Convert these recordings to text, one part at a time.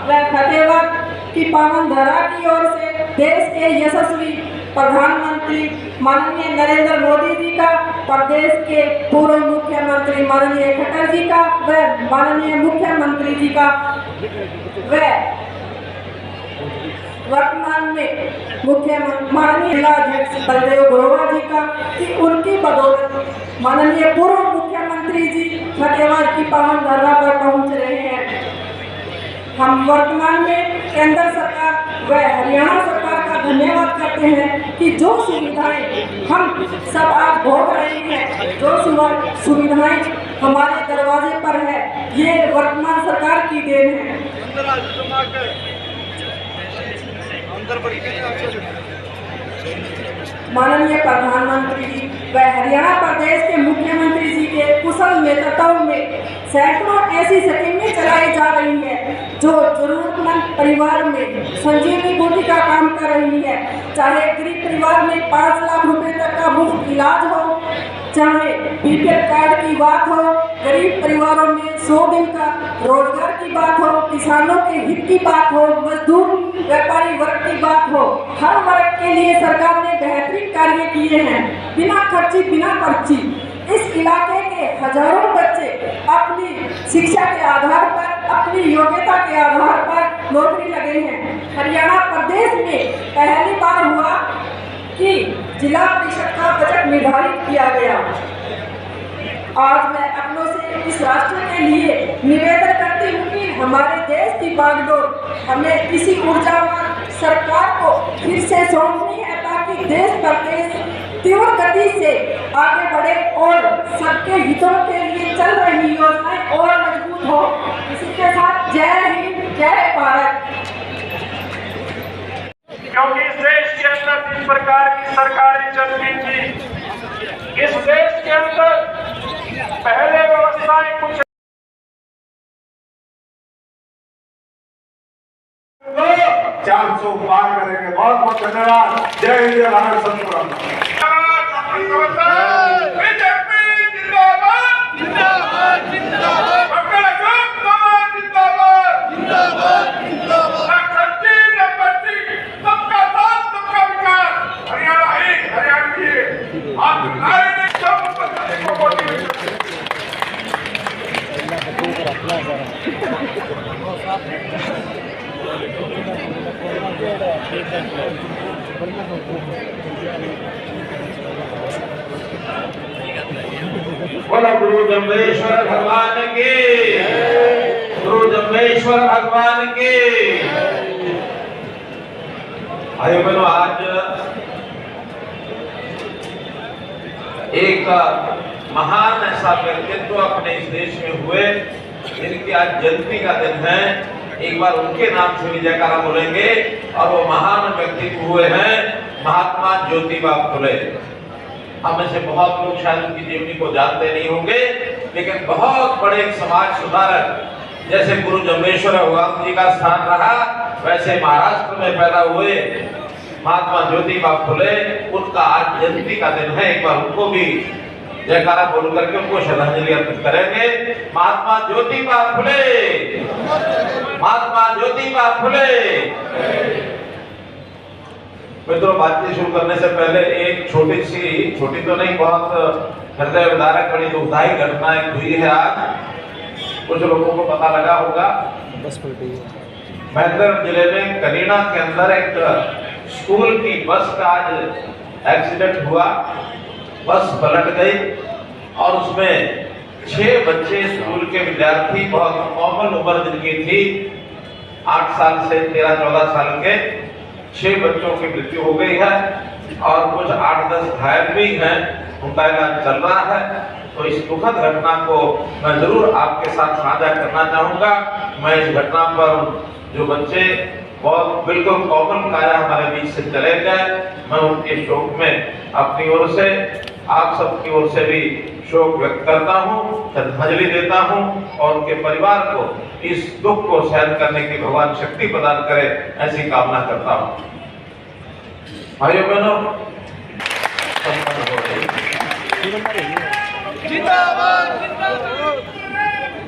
व फतेहबाद की पावन धरा की ओर से देश के यशस्वी प्रधानमंत्री माननीय नरेंद्र मोदी जी का, प्रदेश के पूर्व मुख्यमंत्री माननीय खट्टर जी का व माननीय मुख्यमंत्री जी का व वर्तमान में मुख्यमंत्री माननीय जिलाध्यक्ष बलदेव गोरवा जी का कि उनकी बदौलत माननीय पूर्व मुख्यमंत्री जी फतेहबाद की पावन धरा पर पहुंच रहे हैं। हम वर्तमान में केंद्र सरकार व हरियाणा सरकार का धन्यवाद करते हैं कि जो सुविधाएं हम सब आज भोग रहे हैं, जो सुविधाएं हमारे दरवाजे पर है, ये वर्तमान सरकार की देन है। माननीय प्रधानमंत्री जी व हरियाणा प्रदेश के मुख्यमंत्री जी के कुशल नेतृत्व में सैकड़ों ऐसी स्कीमें चलाई जा रही है जो जरूरतमंद परिवार में संजीवनी बूटी का काम कर रही है। चाहे गरीब परिवार में 5 लाख रुपए तक का मुफ्त इलाज हो, चाहे बीपीएल कार्ड की बात हो, गरीब परिवारों में 100 दिन का रोजगार की बात हो, किसानों के हित की बात हो, मजदूर व्यापारी वर्ग की बात हो, हर वर्ग के लिए सरकार ने बेहतरीन कार्य किए हैं। बिना खर्ची बिना पर्ची इस इलाके के हजारों बच्चे अपनी शिक्षा के आधार पर, अपनी योग्यता के आधार पर नौकरी लगे हैं। हरियाणा प्रदेश में पहली बार हुआ कि जिला परिषद का बजट निर्धारित किया गया। आज मैं अपनों से इस राष्ट्र के लिए निवेदन करती हूँ कि हमारे देश की बागडोर हमें इसी ऊर्जावान सरकार को फिर से सौंपनी है ताकि देश प्रदेश तीव्र गति से आगे बढ़े और सबके हितों के लिए चल रही योजनाएं और मजबूत हो। इसी के साथ जय हिंद, जय भारत। क्योंकि इस देश के अंदर जिस प्रकार की सरकारी चलती थी, इस देश के अंदर पहले व्यवस्थाएं कुछ 400 पार करेंगे। बहुत बहुत धन्यवाद। जय हिंद, जय भारत। संपूर्ण बोला गुरु जम्बेश्वर भगवान के, गुरु जम्बेश्वर भगवान के। भाइयों बहनों, आज एक महान ऐसा व्यक्तित्व अपने इस देश में हुए जिनकी आज जयंती का दिन है। एक बार उनके नाम से भी जयकारा बोलेंगे। और वो महान व्यक्तित्व हुए हैं महात्मा ज्योतिबा फुले। हम में से बहुत लोग शायद उनकी जीवनी को जानते नहीं होंगे, लेकिन बहुत बड़े समाज सुधारक जैसे गुरु जम्बेश्वर भगवान जी का स्थान रहा, वैसे महाराष्ट्र में पैदा हुए महात्मा ज्योतिबा फुले, उनका आज जयंती का दिन है। एक बार उनको भी जयकारा बोल करके उनको श्रद्धांजलि अर्पित करेंगे। महात्मा ज्योतिबा फुले, महात्मा ज्योतिबा फुले। मित्रों, बातचीत शुरू करने से पहले एक छोटी तो नहीं, बहुत हृदय विदारक बड़ी दुखदायी घटना एक हुई है। आज कुछ लोगों को पता लगा होगा, मेहंदगढ़ जिले में कनीना के अंदर एक स्कूल की बस का आज एक्सीडेंट हुआ। बस पलट गई और उसमें 6 बच्चे स्कूल के विद्यार्थी, बहुत कॉमन उम्र जिनकी थी 8 साल से 13-14 साल के, 6 बच्चों की मृत्यु हो गई है और कुछ 8-10 घायल भी हैं। उनका इलाज चल रहा है। तो इस दुखद घटना को मैं जरूर आपके साथ साझा करना चाहूंगा। मैं इस घटना पर जो बच्चे बहुत बिल्कुल कॉमन काया हमारे बीच से चले गए, मैं उनके शोक में अपनी ओर से, आप सबकी ओर से भी शोक व्यक्त करता हूँ, श्रद्धांजलि देता हूँ और उनके परिवार को इस दुख को सहन करने की भगवान शक्ति प्रदान करे, ऐसी कामना करता हूँ। भाइयों बहनों, जिंदाबाद जिंदाबाद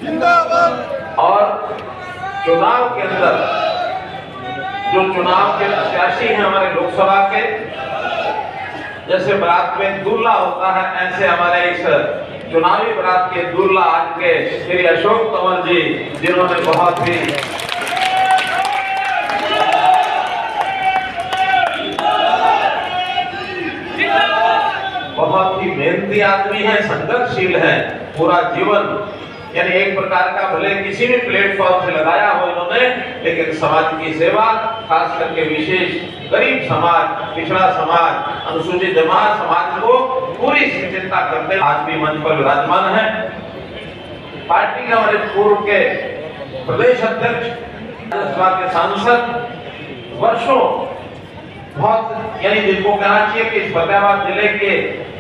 जिंदाबाद। और चुनाव के अंदर जो चुनाव के प्रत्याशी हैं हमारे लोकसभा के, जैसे बारात में दूल्हा होता है, ऐसे हमारे इस चुनावी बारात के दूल्हा आज के श्री अशोक तंवर जी, जिन्होंने बहुत ही मेहनती आदमी है, संघर्षशील है, पूरा जीवन यानी एक प्रकार का भले किसी भी प्लेटफॉर्म से लगाया हो इन्होंने, लेकिन समाज की सेवा, खास करके विशेष गरीब समाज, पिछड़ा समाज, अनुसूचित जमात समाज को पूरी चिंता करते आज भी मंच पर विराजमान है। पार्टी के हमारे पूर्व के प्रदेश अध्यक्ष, राज्यसभा के सांसद, वर्षों बहुत यानी जिनको कहना चाहिए कि इस फतेहाबाद जिले के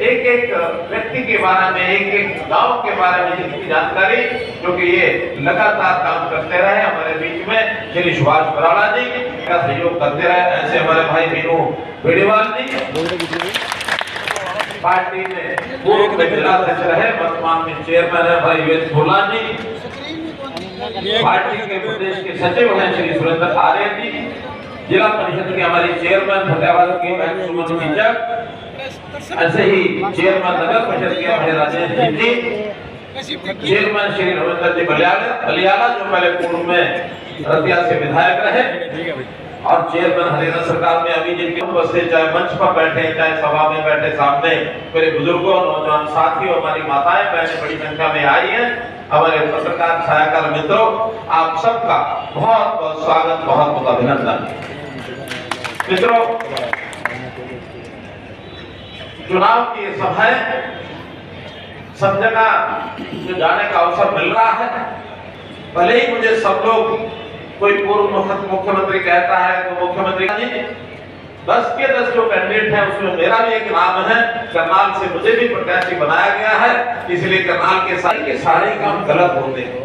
एक एक व्यक्ति के बारे में, एक एक गांव के बारे में जिनकी जानकारी, जो कि ये लगातार काम करते रहे हमारे बीच में, श्री सुभाष बराड़ा जी का सहयोग करते रहे, ऐसे हमारे भाई मीनू बेड़ीवाल जी पार्टी में पूर्व में जिला अध्यक्ष रहे, वर्तमान में चेयरमैन है भाई वेद भोला जी, पार्टी के प्रदेश के सचिव हैं श्री सुरेंद्र आर्य जी, जिला परिषद के हमारी चेयरमैन फतेहाबाद की बहन सुमन कीचक, ऐसे ही चेयरमैन नगर परिषद के हमारे राजेश जी, चेयरमैन श्री रविंद्र जी बलियाला जो पहले पूर्व में रतिया से विधायक रहे, और चेयरमैन हरियाणा सरकार में अभी जिनके उपस्थित चाहे मंच पर बैठे चाहे सभा में बैठे, सामने मेरे बुजुर्गों, नौजवान साथियों, हमारी माताएं बहनें बड़ी संख्या में आई हैं, हमारे पत्रकार छायाकार मित्रों, आप सबका बहुत बहुत स्वागत, बहुत बहुत अभिनंदन। मित्रों, चुनाव की सभाएं सब जगह जो जाने का अवसर मिल रहा है, भले ही मुझे सब लोग, कोई पूर्व मुख्यमंत्री कहता है तो मुख्यमंत्री जी 10 के 10 जो कैंडिडेट हैं उसमें मेरा भी एक नाम है, करनाल से मुझे भी प्रत्याशी बनाया गया है, इसलिए करनाल के सारे काम गलत होते हैं।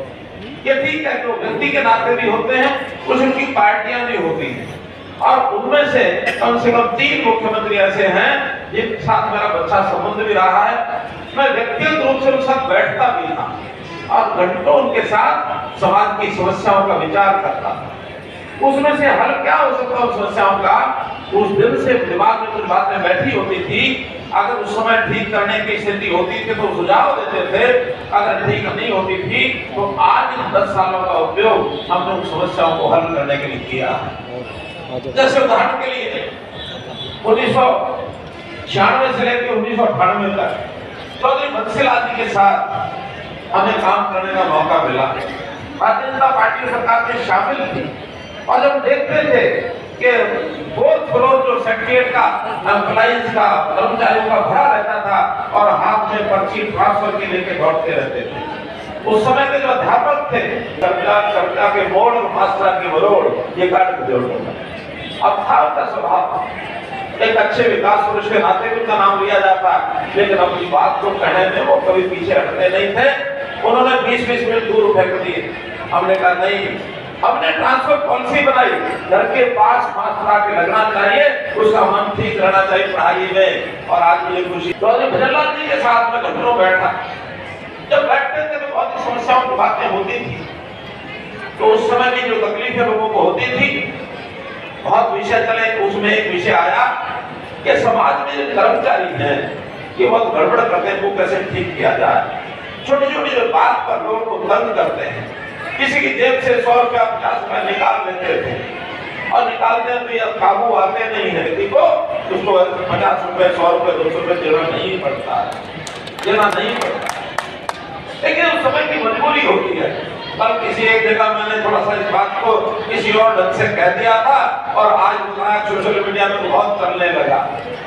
ये ठीक है, जो व्यक्ति के नाते भी होते हैं, कुछ उनकी पार्टियां भी होती हैं, और उनमें से कम 3 मुख्यमंत्री ऐसे हैं जिनके साथ मेरा अच्छा संबंध भी रहा है, मैं व्यक्तिगत रूप से उनके साथ बैठता भी था और घंटों उनके साथ समाज की समस्याओं का विचार करता था। उसमें से हल क्या हो सकता है उस समस्याओं का, उस दिन से दिमाग में कुछ बातें बैठी होती थी, अगर उस समय ठीक करने की स्थिति होती थी तो सुझाव देते थे, अगर ठीक नहीं होती थी तो आज इन 10 सालों का उपयोग हमने उन समस्याओं को हल करने के लिए किया। जैसे उदाहरण के लिए 1996 से लेकर 1998 तक चौधरी बंसीलाल जी के साथ हमें काम करने का मौका मिला। भारतीय जनता पार्टी सरकार में शामिल थी, और जब देखते थे कि 4th फ्लोर जो सेक्रेटरीट का एम्प्लॉइज का, कर्मचारियों का भरा रहता था और हाथ में पर्ची ट्रांसफर के लेके दौड़ते रहते थे, उस समय के जो अध्यापक थे, कविता के मोड़ और मास्टर के मरोड़, ये काट जोड़ अब था उनका स्वभाव। एक अच्छे विकास पुरुष के नाते भी उनका नाम लिया जाता, लेकिन अपनी बात को कहने में वो कभी पीछे हटते नहीं थे। उन्होंने 20-20 मिनट दूर फेंक दिए। हमने कहा नहीं, हमने ट्रांसफर पॉलिसी बनाई, घर के पास मास्टर के लगना चाहिए, उसका मन ठीक रहना चाहिए पढ़ाई में। और आज मुझे खुशी, चौधरी भजनलाल जी के साथ में घंटों बैठा, जब बैठते थे तो बहुत सी समस्याओं की बातें होती थी, तो उस समय भी जो तकलीफें लोगों को होती थी, बहुत विषय चले, उसमें एक विषय आया कि समाज में जो कर्मचारी हैं ये बहुत गड़बड़ करते हैं, वो कैसे ठीक किया जाए। छोटी छोटी जो बात पर लोगों को तंग करते हैं, किसी की जेब से 100 रुपया 50 रुपया निकाल लेते थे, और निकालते भी अब काबू आते नहीं है, देखो उसको 50 रुपए 100 रुपए 200 रुपए देना नहीं पड़ता, लेकिन उस समय की मजबूरी होती है। कल किसी एक जगह मैंने थोड़ा सा इस बात को किसी और ढंग से कह दिया था, और आज बताया सोशल मीडिया में बहुत चलने लगा।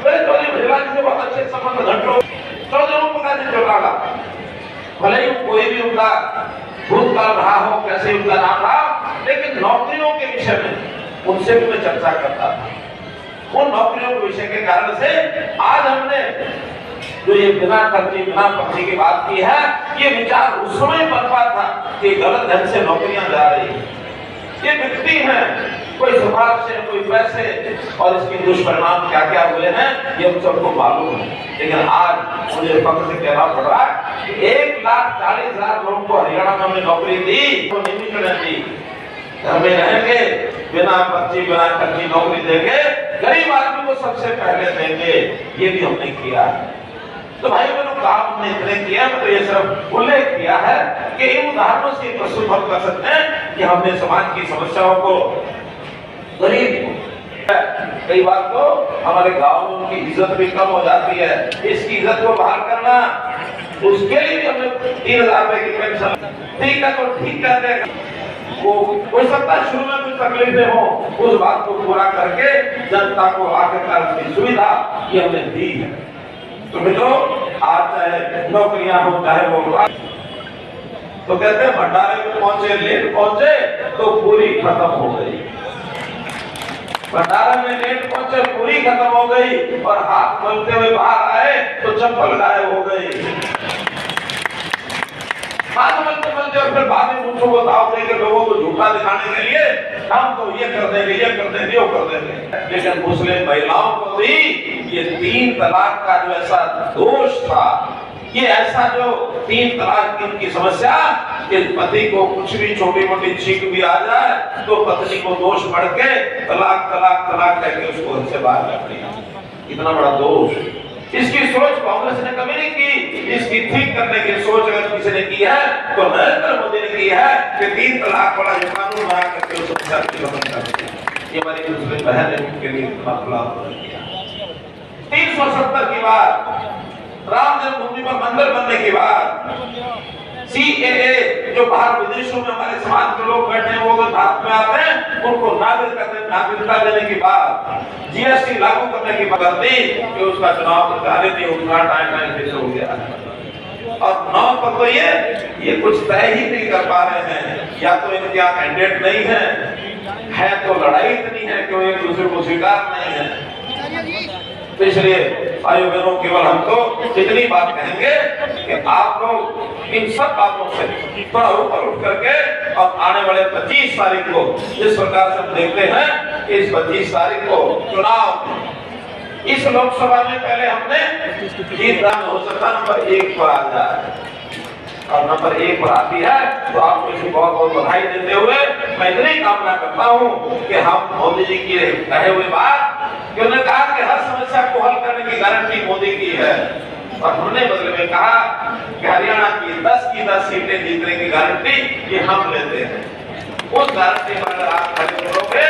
मेरे चौधरी भजनलाल जी से बहुत अच्छे संबंध घंटों, चौधरी प्रकाश चौटाला, भले ही कोई भी उनका भूतकाल रहा हो, कैसे उनका नाम रहा, लेकिन नौकरियों के विषय में उनसे भी मैं चर्चा करता था। उन नौकरियों के विषय के कारण से आज हमने जो ये बिना खर्ची बिना पर्ची की बात की है, ये विचार उस समय बनता था कि गलत ढंग से नौकरियां जा रही हैं, ये बिकती हैं, कोई सिफारिश है, कोई पैसे, और इसके दुष्परिणाम क्या क्या हुए हैं ये हम सबको मालूम है। लेकिन आज मुझे फख्र से कहना पड़ रहा है कि 1,40,000 लोगों को हरियाणा में हमने नौकरी दी, तो नियमित दी, घर में रहेंगे, बिना पर्ची बिना खर्ची नौकरी देंगे, गरीब आदमी को सबसे पहले देंगे, ये भी हमने किया है। तो भाई बहनों, काम हमने इतने किया, मैं तो ये सिर्फ उल्लेख किया है कि इन उदाहरणों से प्रस्तुत हम कर सकते हैं कि हमने समाज की समस्याओं को, गरीब कई बार तो हमारे गांव में उनकी इज्जत भी कम हो जाती है, इसकी इज्जत को बहाल करना, उसके लिए भी हमने 3000 रुपए की पेंशन, ठीक है तो ठीक कहते हैं, वो हो सकता है शुरू में कुछ तकलीफें हो, उस बात को पूरा करके जनता को आखिरकार उसकी सुविधा ये हमने दी है। तो मित्रों, आज चाहे नौकरियां हो चाहे वो, तो कहते हैं भंडारे में पहुंचे, लेट पहुंचे तो पूरी खत्म हो गई, भंडारे में लेट पहुंचे पूरी खत्म हो गई, और हाथ मलते हुए बाहर आए तो चप्पल गायब हो गई। हाथ मलते मलते और फिर बाद में मुझको को दाव देके लोगों को झूठा दिखाने के लिए हम तो ये कर देंगे, ये कर देंगे, वो कर देंगे। लेकिन मुस्लिम महिलाओं को भी ये 3 तलाक का जो ऐसा दोष था, ये ऐसा जो 3 तलाक की उनकी समस्या, कि पति को कुछ भी छोटी मोटी छींक भी आ जाए तो पत्नी को दोष बढ़ के तलाक तलाक तलाक करके उसको घर से बाहर कर दिया। इतना बड़ा दोष, इसकी सोच कांग्रेस ने कभी नहीं की। इसकी ठीक करने की सोच अगर किसी ने की है तो नरेंद्र मोदी ने की है कि 3 तलाक वाला जो कानून बना करके उस समस्या की खत्म कर दिया। ये हमारी मुस्लिम बहन ने उनके लिए इतना बड़ा किया। 370 की बात, राम जन्मभूमि पर मंदिर बनने की बात, CAA जो बाहर विदेशों में हमारे समाज के लोग बैठे हैं, वो तो भारत में आते हैं, उनको नागरिकता देने की बात, GST लागू करने की बात दी कि उसका चुनाव प्रचारित नहीं होगा, टाइम फिक्स हो गया। और 9 पर तो ये कुछ तय ही नहीं कर पा रहे हैं, या तो इनके यहाँ कैंडिडेट नहीं है तो लड़ाई इतनी है कि एक दूसरे को स्वीकार नहीं है। तो इसलिए भाई बहनों, केवल हम तो इतनी बात कहेंगे कि आप लोग इन सब बातों से थोड़ा ऊपर उठ करके और आने वाले 25 तारीख को जिस प्रकार से हम देखते हैं कि इस 25 तारीख को चुनाव इस लोकसभा में पहले हमने जीत हो सकता नंबर 1 पर आ जाए, और नंबर 1 पर आती है तो आपको इसकी बहुत बहुत बधाई देते हुए मैं इतनी कामना करता हूँ कि हम मोदी जी की कहे हुए बात कि उन्होंने कहा कि हर समस्या को हल करने की गारंटी मोदी की है, और हमने बदले में कहा कि हरियाणा की 10 सीटें जीतने की गारंटी ये हम लेते हैं। उस गारंटी पर अगर आप खड़े करोगे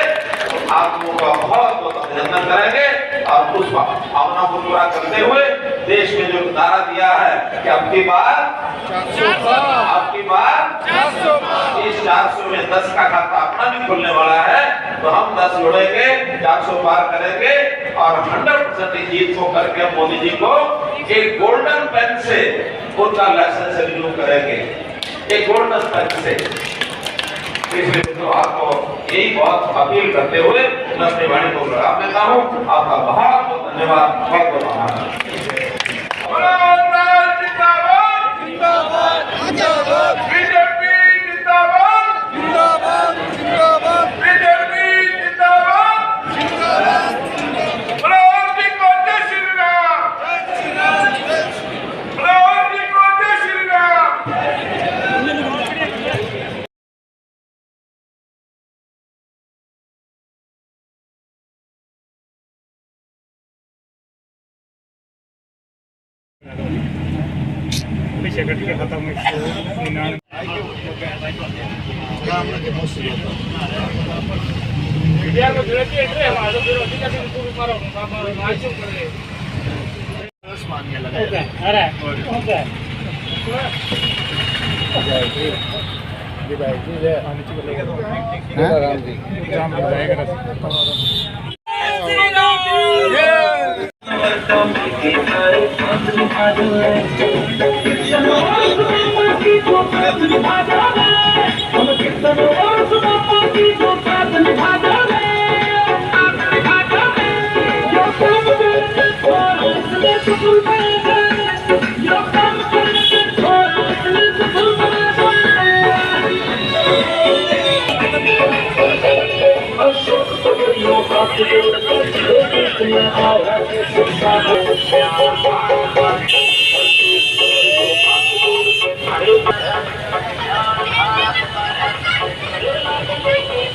तो आप लोगों का बहुत बहुत अभिनंदन करेंगे, और उस भावना को पूरा करते हुए देश में जो नारा दिया है कि अब की बार 400 इस 400 में 10 का खाता अपना भी खुलने वाला है, तो हम 10 जोड़ेंगे, 400 पार करेंगे, और 100% जीत को करके मोदी जी को एक गोल्डन पेन से उनका लाइसेंस रिन्यू करेंगे, एक गोल्डन पेन से। इसलिए तो आपको यही बहुत अपील करते हुए मैं अपनी वाणी को विराम देता हूँ। आपका बहुत बहुत धन्यवाद, बहुत बहुत आभार। Thank you.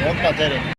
What material?